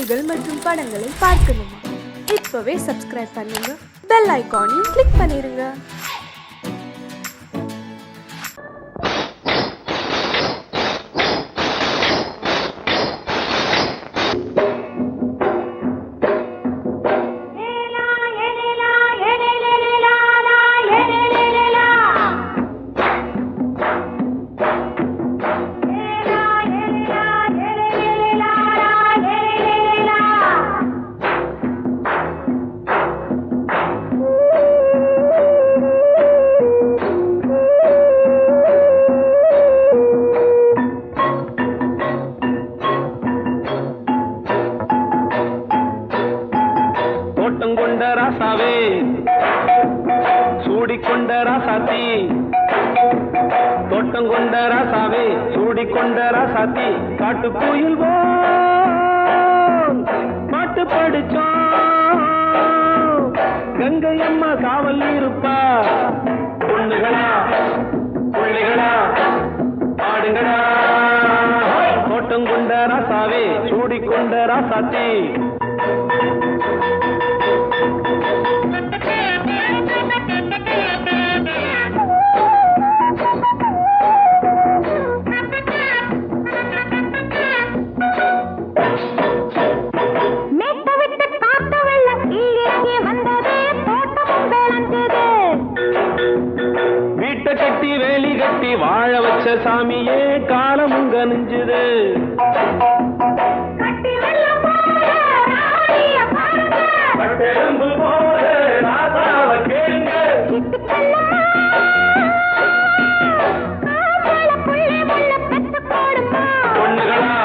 செய்திகள் மற்றும் படங்களை பார்க்கணுமா? இப்பவே சப்ஸ்கிரைப் பண்ணுங்க, பெல் ஐகானையும் கிளிக் பண்ணிருங்க. கொண்ட ராசாவே சூடிக்கொண்ட ராசாத்தி, தோட்டம் கொண்ட ராசாவே சூடிக்கொண்ட ராசாத்தி, காட்டுக்குயில் பாட்டு படிச்சோம். கங்கை அம்மா காவல் இருப்பா. பொண்ணுகளா பிள்ளைகளா ஆடுங்களா. தோட்டம் கொண்ட ராசாவே சூடிக்கொண்ட ராசாத்தி. கட்டி வேலி கட்டி வாழ வச்ச சாமியே காலமும் கனிஞ்சுது. பொண்ணுகளா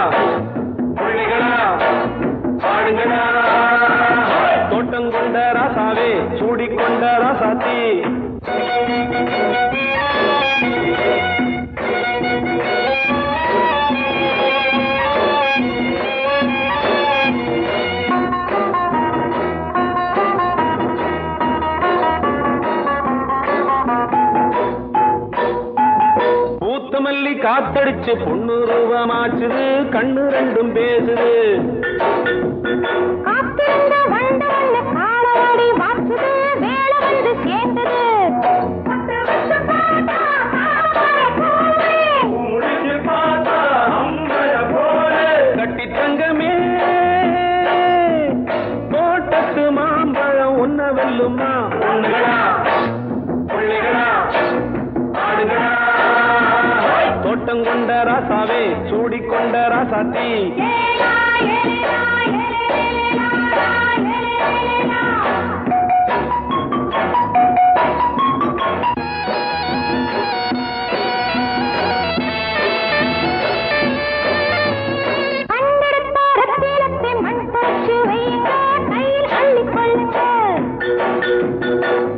பிள்ளைகளா ஆடுங்களா. தோட்டம் கொண்ட ராசாவே சூடிக்கொண்ட ராசாத்தி. மல்லி காத்தடிச்சு பொண்ணு ரூபமாச்சுது, கண்ணு ரெண்டும் பேசுது. கட்டி தங்கமே தோட்டத்து மாம்பழம் உன்ன வெல்லுமா. பொண்ணுகளா பிள்ளைகளா ஆடுகளா. தோட்டம் கொண்ட ராசாவே சூடிக்கொண்ட ராசாத்தி.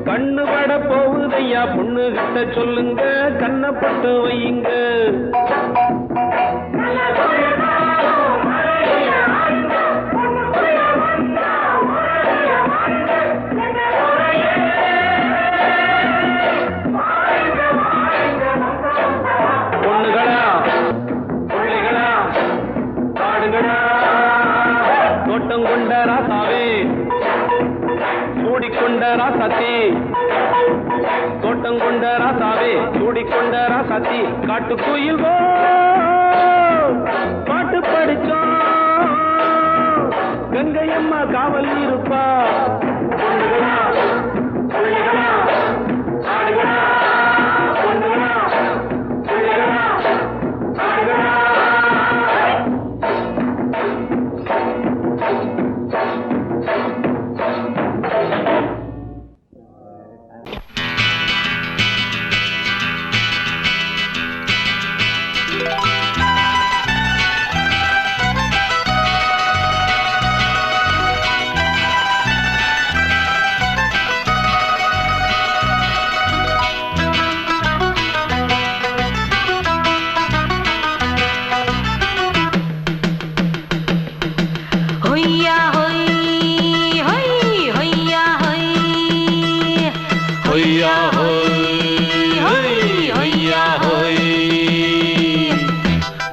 கண்ணு பட போகுதையா பொண்ணு கிட்ட சொல்லுங்க, கண்ணப்பட்டு வையுங்க. பொண்ணுகளா பிள்ளைகளா ஆடுங்களா. தோட்டம் கொண்ட ராசாவே சூடிக்கொண்ட ராசாத்தி. தோட்டம் கொண்ட ராசாவே சூடிக்கொண்ட ராசாத்தி, காட்டுக்குயில் பாட்டு படிச்சோம். கங்கை அம்மா காவல் இருப்பா. பொண்ணுகளா பிள்ளைகளா ஆடுகளா. பொண்ணுகளா பிள்ளைகளா ஆடுகளா.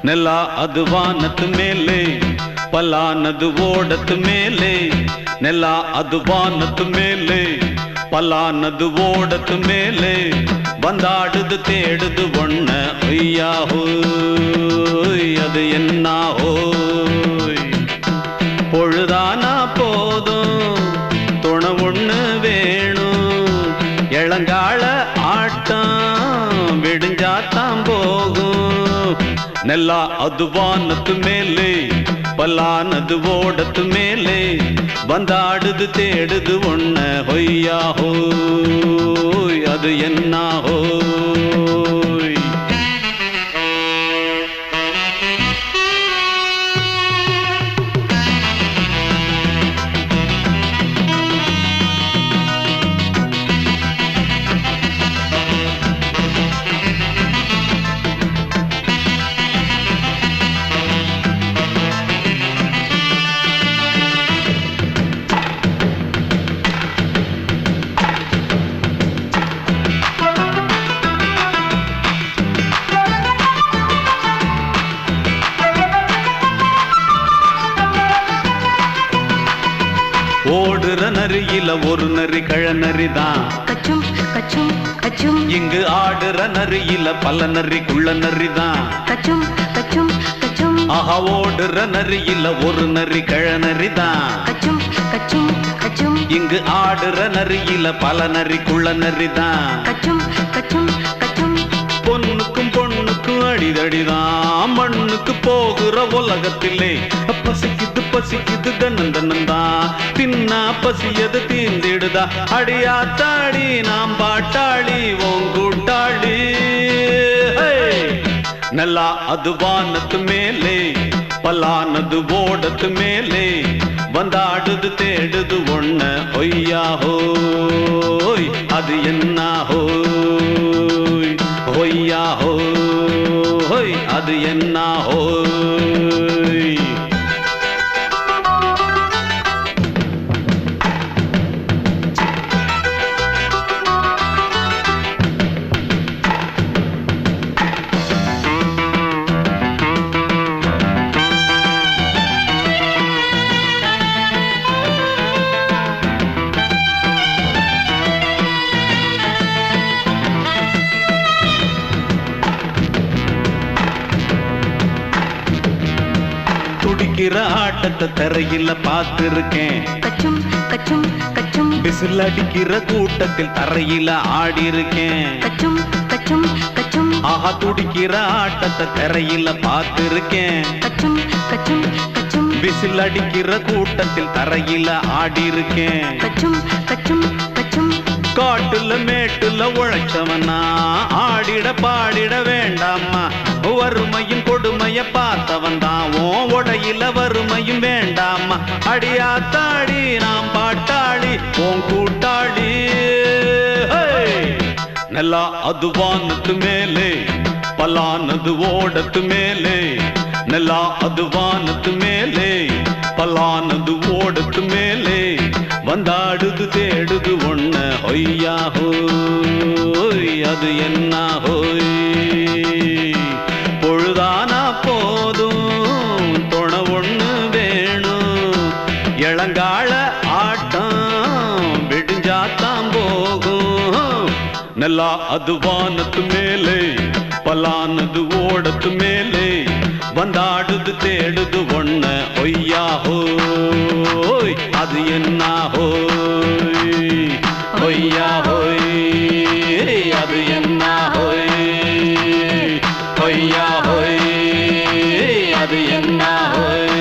ನೆಲ ಅದು ವಾನದ ಮೇಲೆ ಪಲಾನದು ಓಡತ್ ಮೇಲೆ ನೆಲ ಅದು ವಾನತ್ ಮೇಲೆ ಪಲಾನದು ಓಡತ್ ಮೇಲೆ வந்தாடுது தேடுது ஒண்ண ஐயா ஹோய் அது என்ன ஹோய் பொழுதானா போதும் துணை ஒண்ணு வேணும் இளங்கால ஆட்டம் விடிஞ்சாத்தான் போகும் நெல்லா அது வானத்து மேலே பலானது ஓடத்து மேலே வந்தாடுது தேடுது ஒண்ண ஹொய்யா ஹோய் அது என்ன ஹோய் ஓடுற நரியில ஒரு நரி கழநரிதான் கச்சும் கச்சும் கச்சும் இங்கு ஆடுற நரியில பல நரி குள்ள நரிதான் கச்சும் கச்சும் கச்சும் ஆஹா ஓடுற நரியில ஒரு நரி கழநரிதான் கச்சும் கச்சும் கச்சும் இங்கு ஆடுற நரியில பல நரி குள்ள நரிதான் கச்சும் கச்சும் கச்சும் பொண்ணுக்கும் பொண்ணுக்கும் அடிதடிதான் மண்ணுக்கு போகிற உலகத்திலே பசிக்குது பசிக்குது தன்னந்தனந்தான் தின்னா பசியது தீந்திடுதா அடியாத்தாடி நாம் பாட்டாளி ஓங்கூட்டாளி நல்லா அது வானத்து மேலே பலானது ஓடத்து மேலே வந்தாடுது தேடுது ஒண்ண ஒய்யா ஹோய் அது என்ன ஹோய் ஒய்யா ஹோய் அது என்ன ஹோய் துடிக்கிற ஆட்டத்தை தரையில பார்த்திருக்கேன் கச்சும் கச்சும் கச்சும் விசில் அடிக்கிற கூட்டத்தில் தரையில ஆடி இருக்கேன் கச்சும் கச்சும் கச்சும் ஆஹா துடிக்கிற ஆட்டத்தை தரையில பார்த்திருக்கேன் கச்சும் கச்சும் கச்சும் விசில் அடிக்கிற கூட்டத்தில் தரையில ஆடி இருக்கேன் கச்சும் கச்சும் கச்சும் காட்டுல மேட்டுல உழைச்சவனா ஆடிட பாடிட வேண்டாமா வறுமையும் கொடுமைய பார்த்தவன் தான் உடையில வறுமையும் வேண்டாமா அடியாத்தாடி நாம் பாட்டாளி ஓன் கூட்டாளி நல்லா அது வானத்து மேலே பலானது ஓடத்து மேலே நல்லா அது வானத்து மேலே பலானது ஓடத்து மேலே வந்தாடுது தேடுது ஒண்ண ஒய்யா ஹோய் அது என்ன ஹோய் பொழுதானா போதும் துணை ஒண்ணு வேணும் இளங்கால ஆட்டம் விடிஞ்சாத்தான் போகும் நல்லா அது வானத்து மேலே பலானது ஓடத்து மேலே வந்தாடுது தேடுது ஒண்ண ஒய்யா ஹோய் அது என்ன ஹோய் ஒய்யா ஹோய் அது என்ன ஹோய் ஒய்யா ஹோய் அது என்ன ஹோய்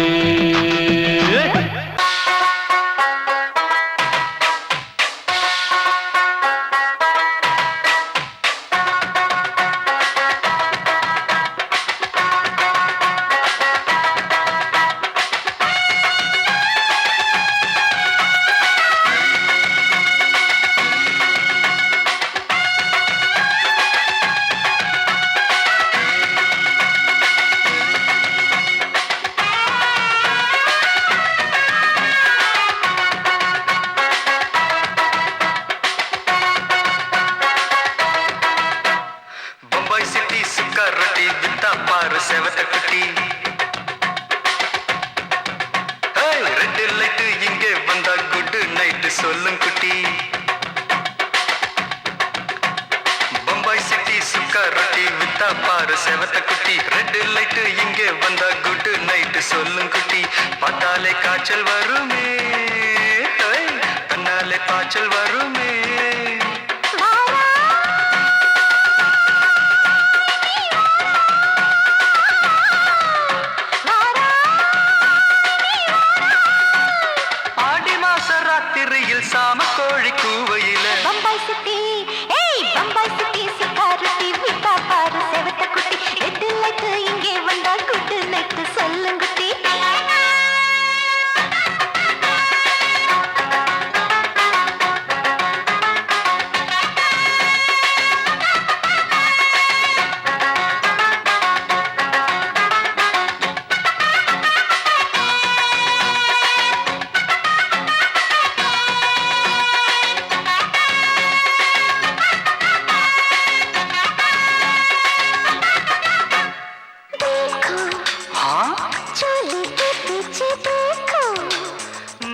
சொல்லும் குட்டி பம்பாய் சிட்டி சுக்கா ரொட்டி வித்தா பாரு செவத்த குட்டி ரெட் லைட் இங்கே வந்தா குட் நைட் சொல்லும் குட்டி பார்த்தாலே காய்ச்சல் வருமே தன்னாலே பாய்ச்சல் வருமே சாம கோழி கூவையில பம்பாய் சிட்டி ஏய் பம்பாய் சிட்டி சிக்காரத்தி விட்டா பாரு செவத்த குட்டி ரெட் லைட் இங்கே வந்தா குட் நைட் சொல்லுங்க குட்டி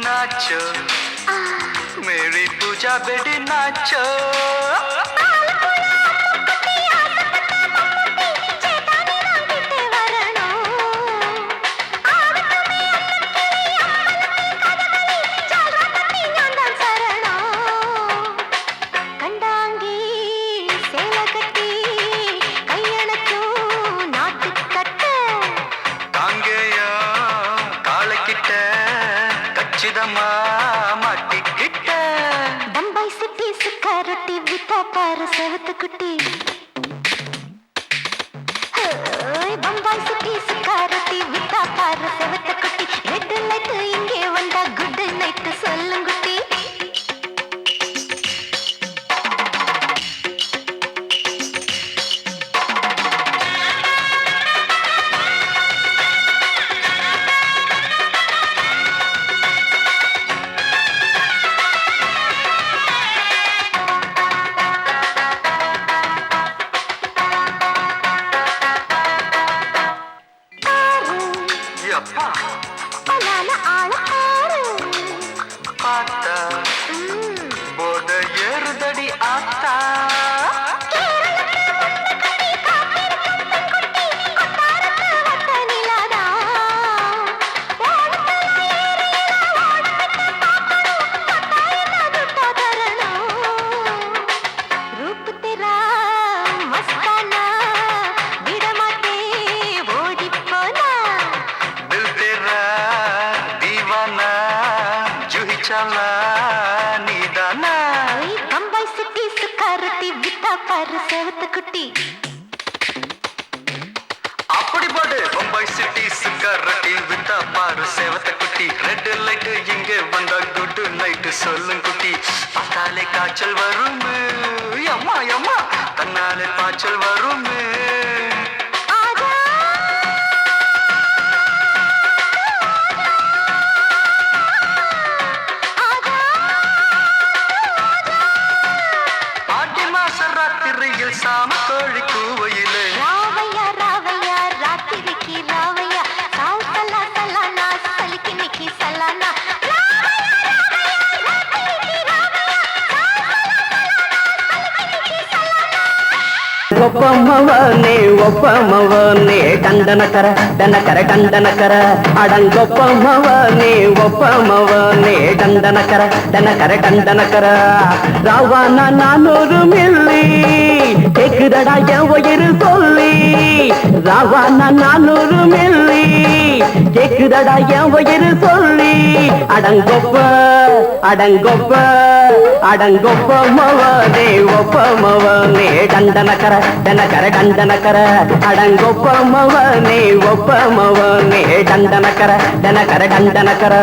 नाचो मेरी पूजा बेटी नाचो பம்பாய் சிட்டி சுக்காரொட்டி வித்தா பாரு செவத்த குட்டி பம்பாய் சிட்டி சுக்காரொட்டி வித்தா பாரு செவத்த குட்டி ரெட் லைட் இங்கே வந்தா குட் நைட் சொல்லுங்க குட்டி போத ஏறுதடி ஆத்தா பம்பாய் சிட்டி சுக்காரத்தி வித்தா பாரு செவத்த குட்டி அப்படி போடு பம்பாய் சிட்டி சிக்காரட்டி வித்தா பாரு செவத்த குட்டி ரெட் லைட் இங்கே வந்தா குட் நைட் சொல்லும் குட்டி பார்த்தாலே காய்ச்சல் வருமே அம்மா அம்மா தன்னாலே பாய்ச்சல் வருமே சாம கோழி கூவையிலே ராவையா ராவையா ராத்திரிக்கு ராவையா சால் சலா சலானா சலிக்கு நிக்கி சலானா ಒಪ್ಪಮ್ಮವನೇ ಒಪ್ಪಮ್ಮವನೇ ಟಂಡನಕರ ಡನಕರ ಟಂಡನಕರ ಅಡಂಗೊಪ್ಪಮ್ಮವನೇ ಒಪ್ಪಮ್ಮವನೇ ಟಂಡನಕರ ಡನಕರ ಟಂಡನಕರ ராவான 400 மில்லி கேக்குதடா என் உயிர் சொல்லி ராவான 400 மில்லி கேக்குதடா என் உயிர் சொல்லி அடங்கொப்ப அடங்கொப்ப அடங்கொப்பமவனே ஒப்பமவனே டண்டனக்கர டனக்கர டண்டனக்கர அடங்கொப்பமவனே ஒப்பமவனே டண்டனக்கர டனக்கர டண்டனக்கர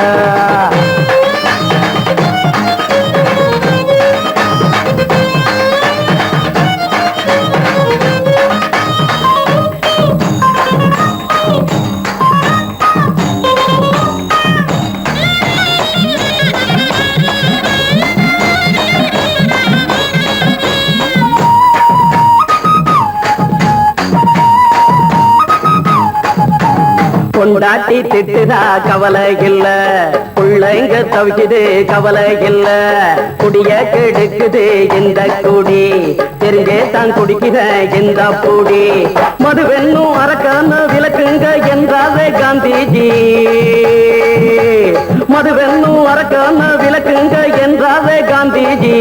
பொண்டாட்டி திட்டுதா கவலை இல்ல பிள்ளைங்க தவிக்குது கவலை இல்ல குடிய கெடுக்குது இந்த குடி தெரிஞ்சே தான் குடிக்கிற இந்த பூடி மதுவென்னும் அரக்கான விளக்குங்க என்றாரே காந்திஜி மதுவென்னும் அரக்கான விளக்குங்க என்றாரே காந்திஜி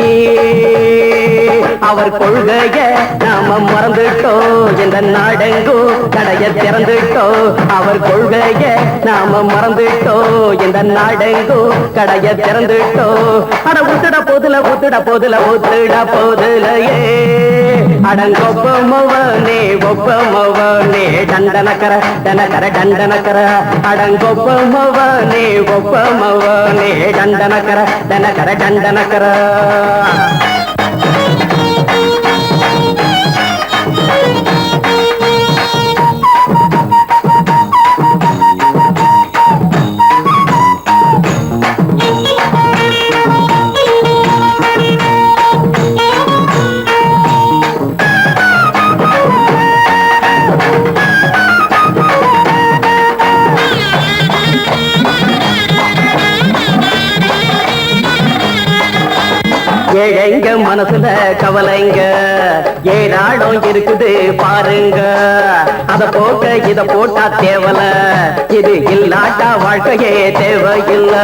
அவர் கொள்கைய நாம மறந்துட்டோம் இந்த நாடெங்கும் கடைய திறந்துட்டோம் அவர் கொள்கைய நாம மறந்துட்டோம் இந்த நாடெங்கும் கடைய திறந்துட்டோம் அட ஊத்துட போதுல ஊத்துட போதுல ஊத்துட போதுலையே அடங்கொப்பமவனே ஒப்பமவனே டண்டனக்கர டனக்கர டண்டனக்கர அடங்கொப்பமவனே ஒப்பமவனே டண்டனக்கர டனக்கர டண்டனக்கர ஏழைங்க மனசுல கவலைங்க ஏராளம் இருக்குது பாருங்க அத போட்ட இத போட்டா தேவல இது இல்லாட்டா வாழ்க்கையே தேவையில்ல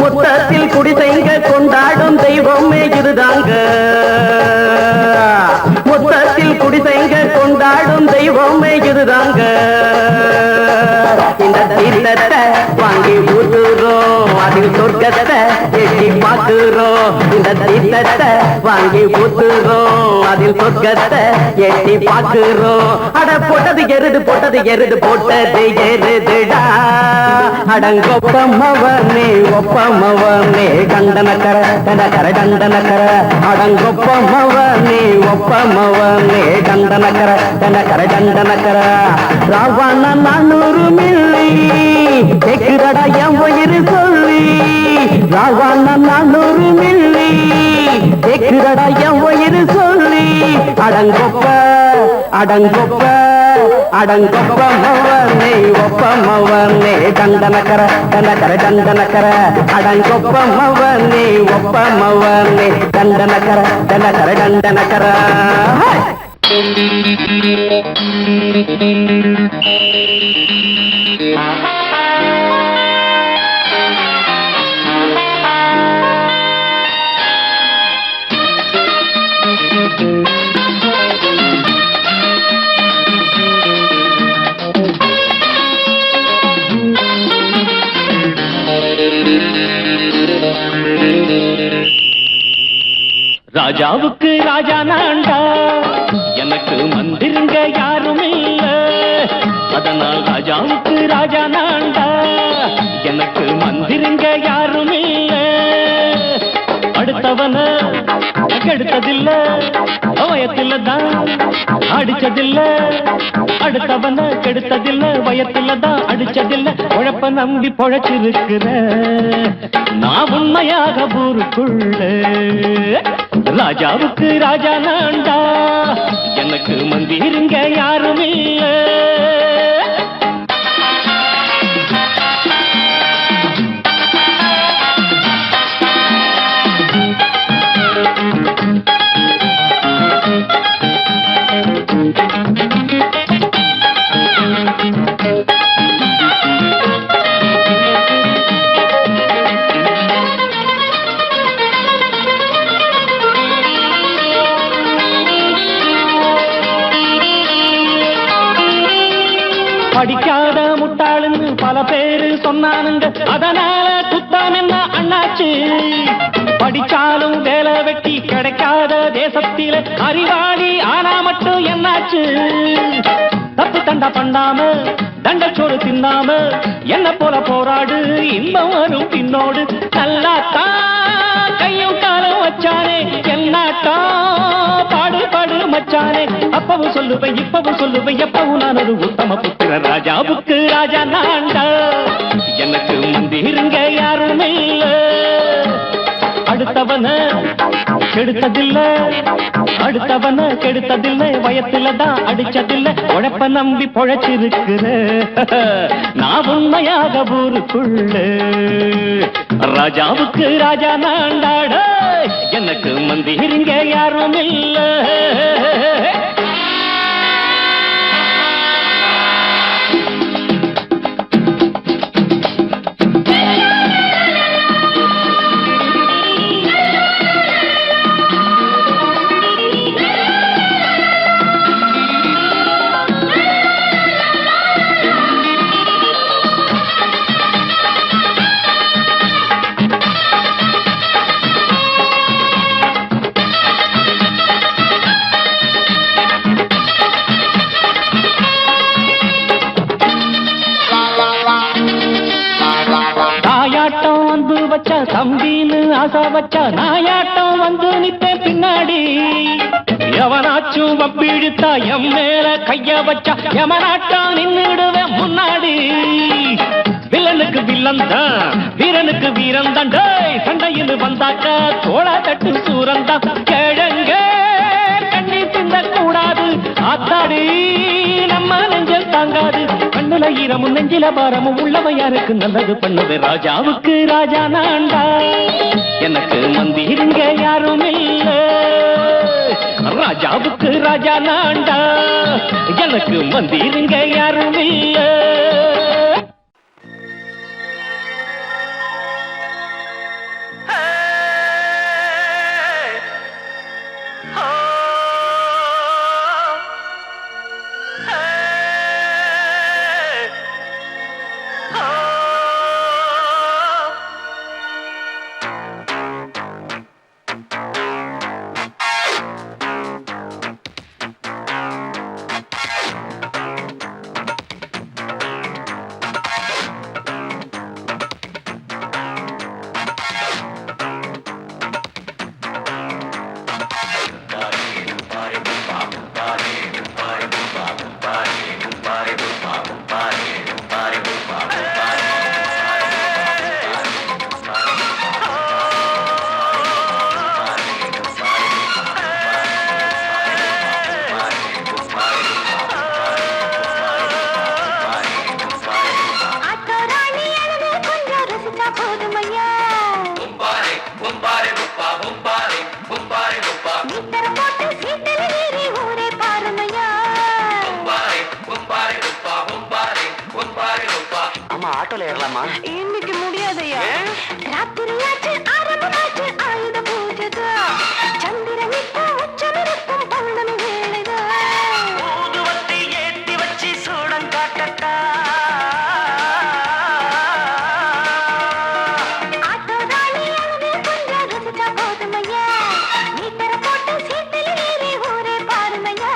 மொத்தத்தில் குடிசைங்க கொண்டாடும் தெய்வமே இதுதாங்க மொத்தத்தில் குடிசைங்க கொண்டாடும் தெய்வமே இதுதாங்க இந்த தீர்த்தத்தை வாங்கி ஊத்துறோம் அதில் சொர்க்கத்தை எட்டி பார்க்கிறோம் இந்த தீர்த்தத்தை வாங்கி ஊத்துறோம் அதில் சொர்க்கத்தை எட்டி பார்க்கிறோம் அட போட்டது எருது போட்டது எருதுடா அடங்கொப்பமவனே ஒப்பமவனே கண்டனக்கர கண்டனக்கர கண்டனக்கர அடங்கொப்பமவனே ஒப்பமவனே கண்டனக்கர கண்டனக்கர கண்டனக்கர ராவண 400 மில்லி கேக்குறடா என் வயிறு சொல்லி ராவண 400 மில்லி கேக்குறடா என் வயிறு சொல்லி அடங்கொப்ப அடங்கொப்ப அடங்கொப்பமவனே ஒப்பமவனே டண்டனக்கர டண்டனக்கர டண்டனக்கர அடங்கொப்பமவனே ஒப்பமவனே டண்டனக்கர டண்டனக்கர டண்டனக்கர ராஜாவுக்கு ராஜா நான்டா எனக்கு மந்திருங்க யாரும் இல்ல அதனால் ராஜாவுக்கு ராஜா நான்டா எனக்கு மந்திருங்க யாரும் இல்ல அடுத்தவன கெடுத்ததில்ல வயத்தில தான் அடிச்சதில்ல அடுத்தவன கெடுத்ததில்ல வயத்தில தான் அடிச்சதில்ல உழப்ப நம்பி பொழைச்சிருக்கிற நான் உண்மையாக ஊருக்குள்ள ராஜாவுக்கு ராஜா நான்டா எனக்கு மந்திருங்க யாரும் இல்ல படிக்காத முட்டாளுன்னு பல பேரு சொன்னானுங்க அதனால குத்தம் என்ன அண்ணாச்சு படிச்சாலும் வேலை வெட்டி கிடைக்காத தேசத்தில அறிவாளி ஆனா மட்டும் என்னாச்சு தப்பு தண்டா பண்ணாம தண்டச்சோறு தின்னாம என்ன போல போராடு இன்பம் வரும் பின்னோடு நல்லாத்தான் கையும் காலம் வச்சானே என்னாட்டா பாடு பாடு மச்சானே அப்பவும் சொல்லுவேன் இப்பவும் சொல்லுவேன் எப்பவும் நான் ஒரு உத்தம புத்திர ராஜாவுக்கு ராஜா நான்டா எனக்கு மந்திருங்க யாருமே இல்ல அடுத்தவன கெடுத்ததில்ல அடுத்தவன கெடுத்ததில்லை வயத்துல தான் அடிச்சதில்லை உழைப்ப நம்பி பொழைச்சிருக்கிற நான் உண்மையாக ஊருக்குள்ள ராஜாவுக்கு ராஜா நாண்டாட எனக்கு மந்திரிங்க யாரும் இல்ல. தம்பின்னு ஆசா வச்சா நாயாட்டம் வந்து நித்தேன் பின்னாடி. எவனாச்சும் வப்பிழுத்தா எம் மேல கைய வச்சா எமனாட்டம் நின்னுடுவேன் முன்னாடி. வில்லனுக்கு வில்லன் தான், வீரனுக்கு வீரன் தான். சண்டையில் வந்தாக்க தோளா தட்டு சூரன் தான். கிழங்க கண்ணி தின்ன கூடாது ஆத்தாடி நம்ம நெஞ்சல் தாங்காது. கண்ணுல ஈரமும் நெஞ்சில பாரமும் உள்ளவன் யாருக்கு நல்லது பண்ணுது. ராஜாவுக்கு ராஜா நான்டா எனக்கு மந்திரிங்க யாரும் இல்ல. ராஜாவுக்கு ராஜா நான்டா எனக்கு மந்திரிங்க யாரும் இல்ல. ஆட்டோல ஏறலாமா? இன்னைக்கு முடியாதையா? ராத்திரியாச்சு ஆரம்பமாச்சு ஆயுத பூஜைதா. சந்திரனிக்கு உச்சமிருக்கும் பௌர்ணமி வேளைதா. ஊதுவத்தி ஏத்தி வச்சு சூடம் காட்டட்டா. ஆட்டோதானி அழுது கொஞ்சம் ருசிச்சா போதுமையா. மீட்டர போட்டு சீட்டில் ஏறி ஊரே பாருமையா.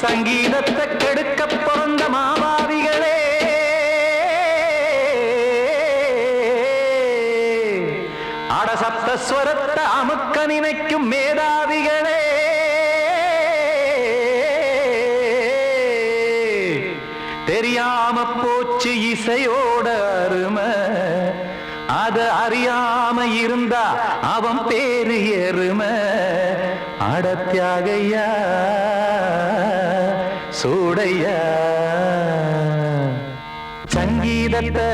சங்கீதத்தை கெடுக்க பிறந்த மாபாவிகளே, அடசப்த ஸ்வரத்தை அமுக்க நினைக்கும் மேதாவிகளே, தெரியாம போச்சு இசையோட அருமை, அத அறியாம இருந்தா அவன் பேரு எருமை. அடத்தியாகையா சூடையா, சங்கீதத்தை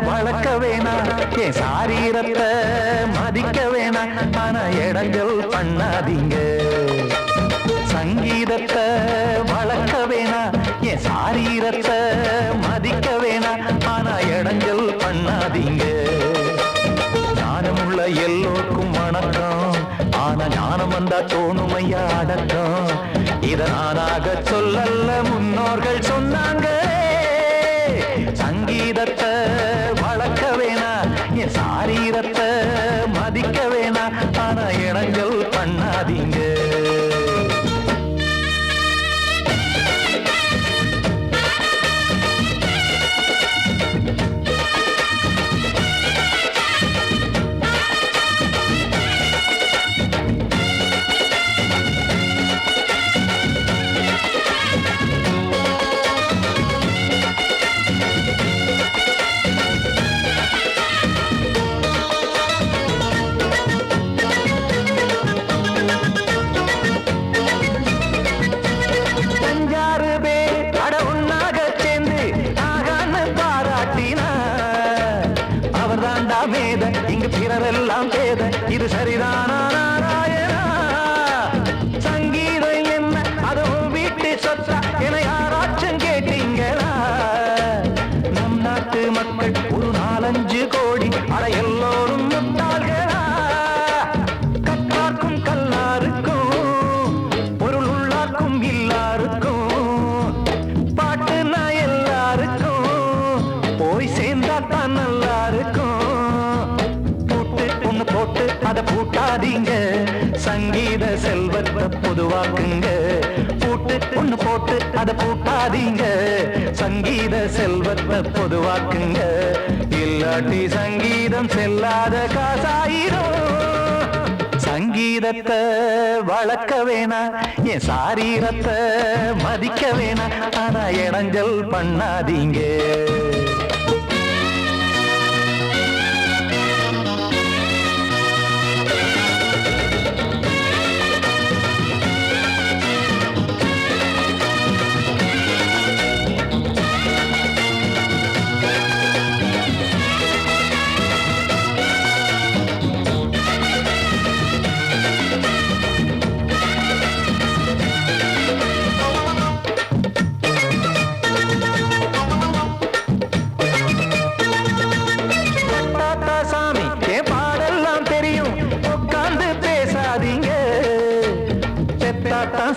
வளர்க்க வேணாம், என் சாரீரத்தை மதிக்க வேணாம், ஆனா இடங்கள் பண்ணாதீங்க. சங்கீதத்தை வளர்க்க வேணாம், என் சாரீரத்தை மதிக்க வேணாம், ஆனா இடங்கள் பண்ணாதீங்க. ஞானமுள்ள எல்லோருக்கும் வணக்கம், ஆனா ஞானம் வந்தா தோணுமையா அடக்கம். இத நானாக சொல்லல்ல, முன்னோர்கள் சொன்னாங்க. சங்கீதத்தை வளர்க்க வேணா, என் சாரீரத்தை மதிக்க வேணா, ஆனா இடங்கள் பண்ணாதீங்க. இங்கு பிறரெல்லாம் பேத, இது சரிதானா நாராயணா? சங்கீதம் என்ன அதுவும் வீட்டு சொத்தா என யாராச்சும் கேட்டீங்களா? நம் நாட்டு மக்கள் ஒரு 4-5 கோடி, அட எல்லோரும் முட்டாள்களா? கற்றார்க்கும் கல்லாருக்கும் பொருள் உள்ளார்க்கும் எல்லாருக்கும் பாட்டுனா எல்லாருக்கும் போய் சேர்ந்தா தான் நல்லா இருக்கும். போட்டு அத பூட்டாதீங்க, சங்கீத செல்வத்தை பொதுவாக்குங்க. ஒண்ணு போட்டு அத பூட்டாதீங்க, சங்கீத செல்வத்தை பொதுவாக்குங்க. இல்லாட்டி சங்கீதம் செல்லாத காசாயிரும். சங்கீதத்தை வளர்க்க வேணா, என் சாரீரத்தை மதிக்க வேணா, ஆனா இடைஞ்சல் பண்ணாதீங்க.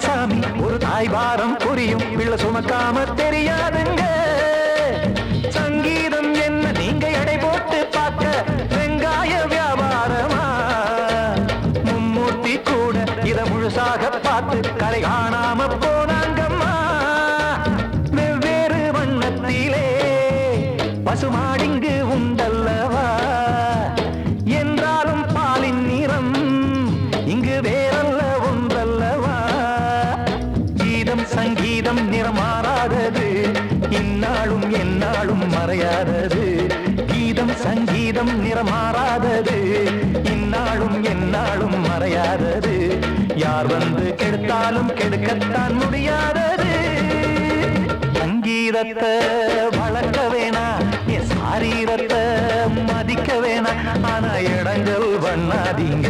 சாமி ஒரு தாய் பாரம் புரியும், பிள்ளை சுமக்காம தெரியாதுங்க. சங்கீதம் என்ன நீங்க எடை போட்டு பார்க்க வெங்காய வியாபாரமா? மும்மூர்த்தி கூட இத முழுசாக பார்த்து கரை காணாம போனாங்கம்மா. வெவ்வேறு வண்ணத்திலே பசுமாடிங்கு உண்டல்லவா, என்றாலும் பாலின் நிறம் இங்கு வேறல்ல ஒன்றல்லவா. சங்கீதம் நிறமாறாதது, இந்நாளும் எந்நாளும் மறையாதது. கீதம் சங்கீதம் நிறமாறாதது, இந்நாளும் எந்நாளும் மறையாதது. யார் வந்து கெடுத்தாலும் கெடுக்கத்தான் முடியாதது. சங்கீதத்தை வளர்க்க வேணா, என் சாரீரத்தை மதிக்க வேணா, ஆனா இடங்கள் பண்ணாதீங்க.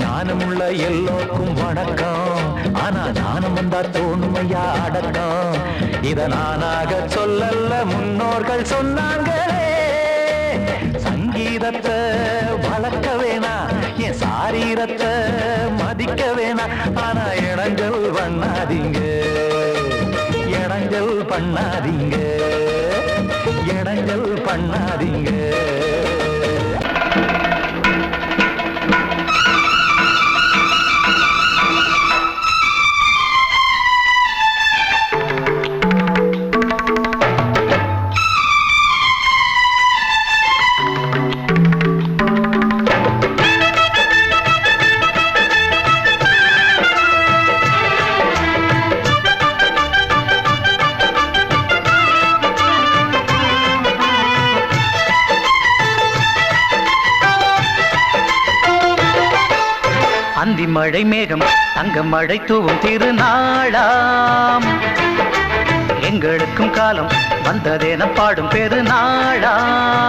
ஞானமுள்ள எல்லோருக்கும் வணக்கம், ஆனா ஞானம் வந்தா தோணுமையா அடக்கம். இத நானாக சொல்லல்ல, முன்னோர்கள் சொன்னாங்களே. சங்கீதத்தை வளர்க்க வேணா, என் சாரீரத்தை மதிக்க வேணா, ஆனா இடங்கள் பண்ணாதீங்க. இடங்கள் பண்ணாதீங்க, இடங்கள் பண்ணாதீங்க. மழை மேகம் தங்க மழை தூவும் திருநாளாம் எங்களுக்கும் காலம் வந்ததென பாடும் பெருநாளாம்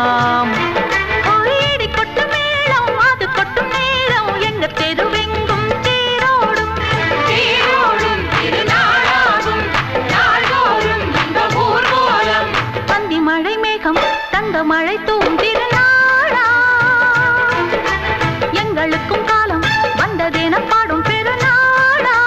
கோயிடி கொட்டு மேளம் அது கொட்டும் நேரம் எங்க தெருவெங்கும் தேரோடும் தேரோடும் திருநாளாகும் நாள்தோறும் இந்த ஊர்வலம் பந்தி மழை மேகம் தங்க மழை தூவும் திருநாளா எங்களுக்கும் காலம் வந்ததென பாடும் பெருநாளா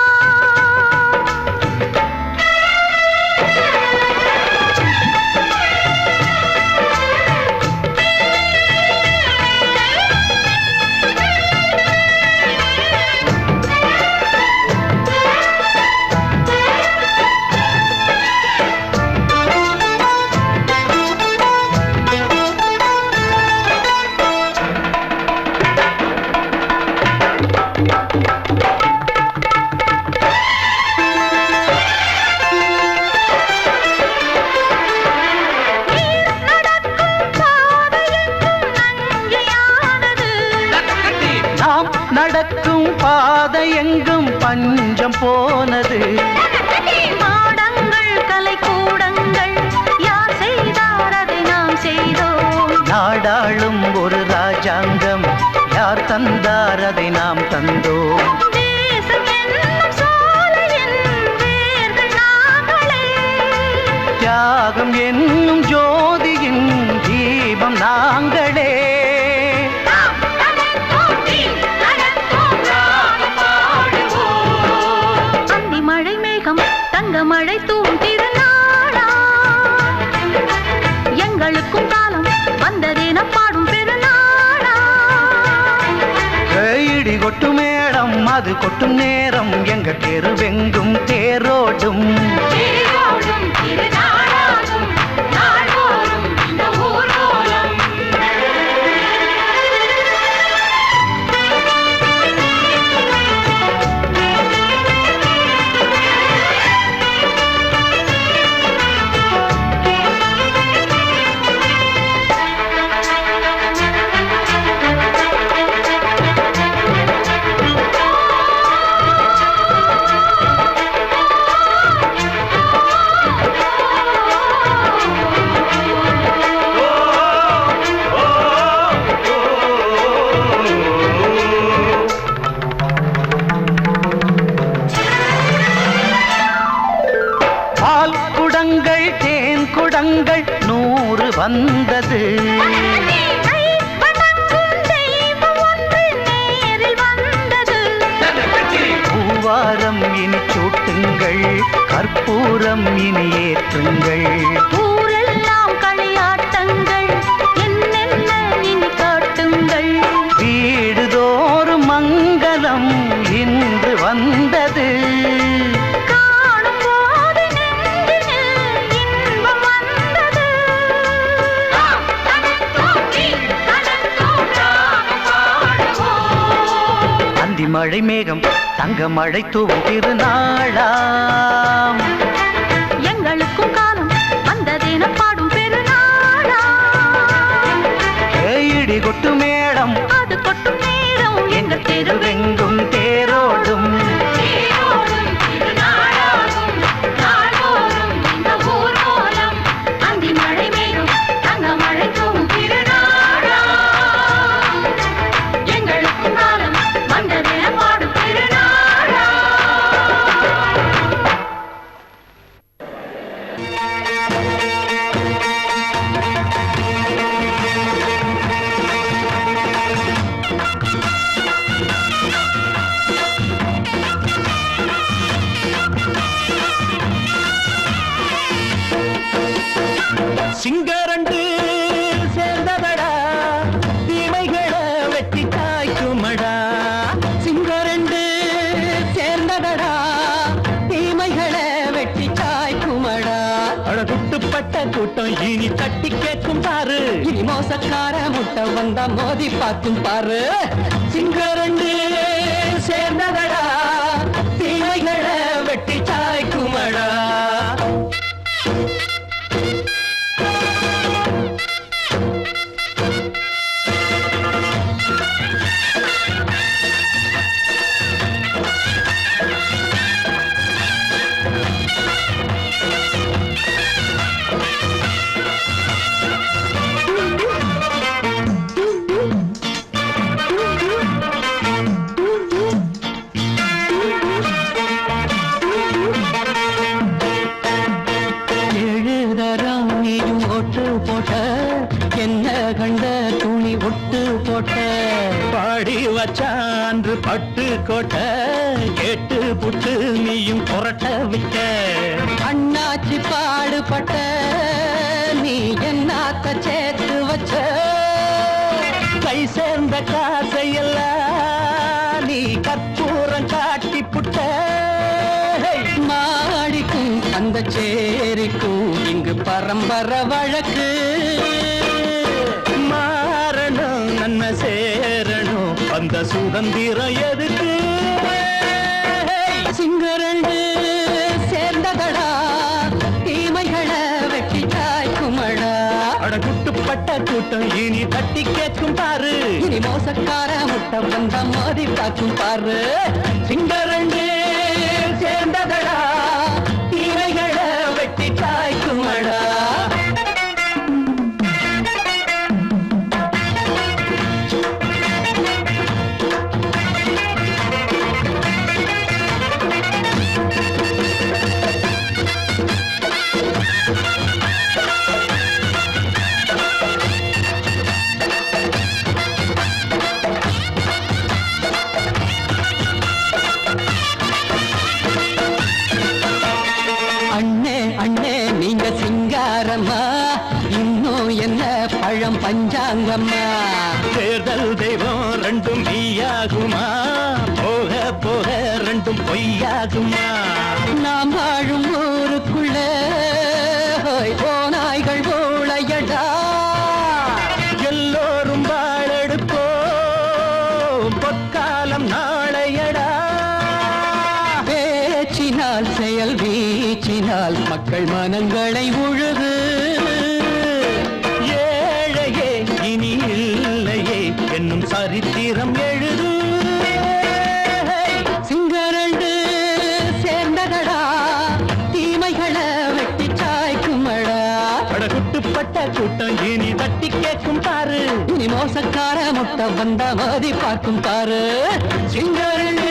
நடக்கும் பாதை எங்கும் பஞ்சம் போனது மாடங்கள் கலை கூடங்கள் யார் செய்தார் அதை நாம் செய்தோம் நாடாளும் ஒரு ராஜாங்கம் யார் தந்தார் அதை நாம் தந்தோம் தேசம் என்னும் சோலையின் வேர்கள் நாங்களே தியாகம் என்னும் ஜோதியின் தீபம் நாங்களே தங்க மழை தூவும் திருநாளா எங்களுக்கும் காலம் வந்ததென பாடும் பெருநாளா இடி கொட்டு மேளம் அது கொட்டும் நேரம் எங்க தெருவெங்கும் தேரோடும் தேரோடும் திருநாளாகும் நாள்தோறும் இந்த ஊர்வலம் குடங்கள் 100 வந்தது பூவாரம் இனி சூட்டுங்கள் கற்பூரம் இனி ஏற்றுங்கள் ஊரெல்லாம் களியாட்டங்கள் என்னென்ன இனி காட்டுங்கள் வீடுதோறும் மங்களம் இன்று வந்தது மழை மேகம் தங்க மழை தூவும் திருநாளாம் எங்களுக்கும் காலம் வந்ததென பாடும் பெருநாளா இடி கொட்டு மேளம் அது கொட்டும் நேரம் எங்கள் தெருவெங்கும் தேரோடும் தேரோடும் திருநாளாகும் நாள்தோறும் இந்த ஊர்வலம் அந்தி மழை மேகம் தங்க மழை தூவும் திருநாளா எங்களுக்கும் காலம் வந்ததென பாடும் பெருநாளா சிங்கரண்டு சேர்ந்ததடா தீமைகளை வெட்டி காய்க்குமடா சிங்கரண்டு சேர்ந்ததடா தீமைகளை வெட்டி காய்க்குமடா அழகுட்டுப்பட்ட கூட்டம் இனி தட்டி கேட்கும் பாரு இனி மோசக்கார முட்டை வந்தா மோதி பார்க்கும் பாரு சிங்கரண்டு சேர்ந்ததடா தீமைகளை வெட்டி காய்க்குமடா கள்ளச்சான்று பட்டு கோட்டை கேட்டு புட்டு நீயும் புரட்ட விட்ட அண்ணாச்சி பாடுபட்ட நீ என்னாத்த சேர்த்து வச்ச கை சேர்ந்த காசையெல்லாம் நீ கற்பூரம் காட்டி புட்ட மாடிக்கும் அந்த சேரிக்கும் இங்கு பரம்பரை வழக்கு மாறணும் நன்மை சேரணும் அந்த சுதந்திரம் எதுக்கு சிங்கரண்டு சேர்ந்ததடா தீமைகளை வெட்டி காய்க்குமடா அடகுட்டுப்பட்ட கூட்டம் இனி தட்டி கேட்கும் பாரு இனி மோசக்கார முட்டை வந்த மோதி காக்கும் பாரு சிங்கரண்டு சேர்ந்ததடா தீமைகளை வெட்டி காய்க்குமடா அண்ணே அண்ணே நீங்க சிங்காரம்மா இன்னும் என்ன பழம் பஞ்சாங்கம்மா தேர்தல் தெய்வம் ரெண்டும் மெய்யாகுமா போக போக ரெண்டும் பொய்யாகுமா நாம் வாழும் ஊருக்குள்ள போனாய்கள் ஊழையடா எல்லோரும் வாழெடுப்போம் பொற்காலம் நாளையடா பேச்சினால் செயல் வீச்சினால் மக்கள் மனங்களை உழுது ஏழையே இனி இல்லையே என்னும் சரித்திரம் எழுது சிங்கரண்டு சேர்ந்ததடா தீமைகளை வெட்டி சாய்க்குமடா அடகுட்டுப்பட்ட கூட்டம் இனி தட்டி கேட்கும் பாரு இனி மோசக்கார முட்டை வந்த மதி பார்க்கும் பாரு சிங்கரண்டு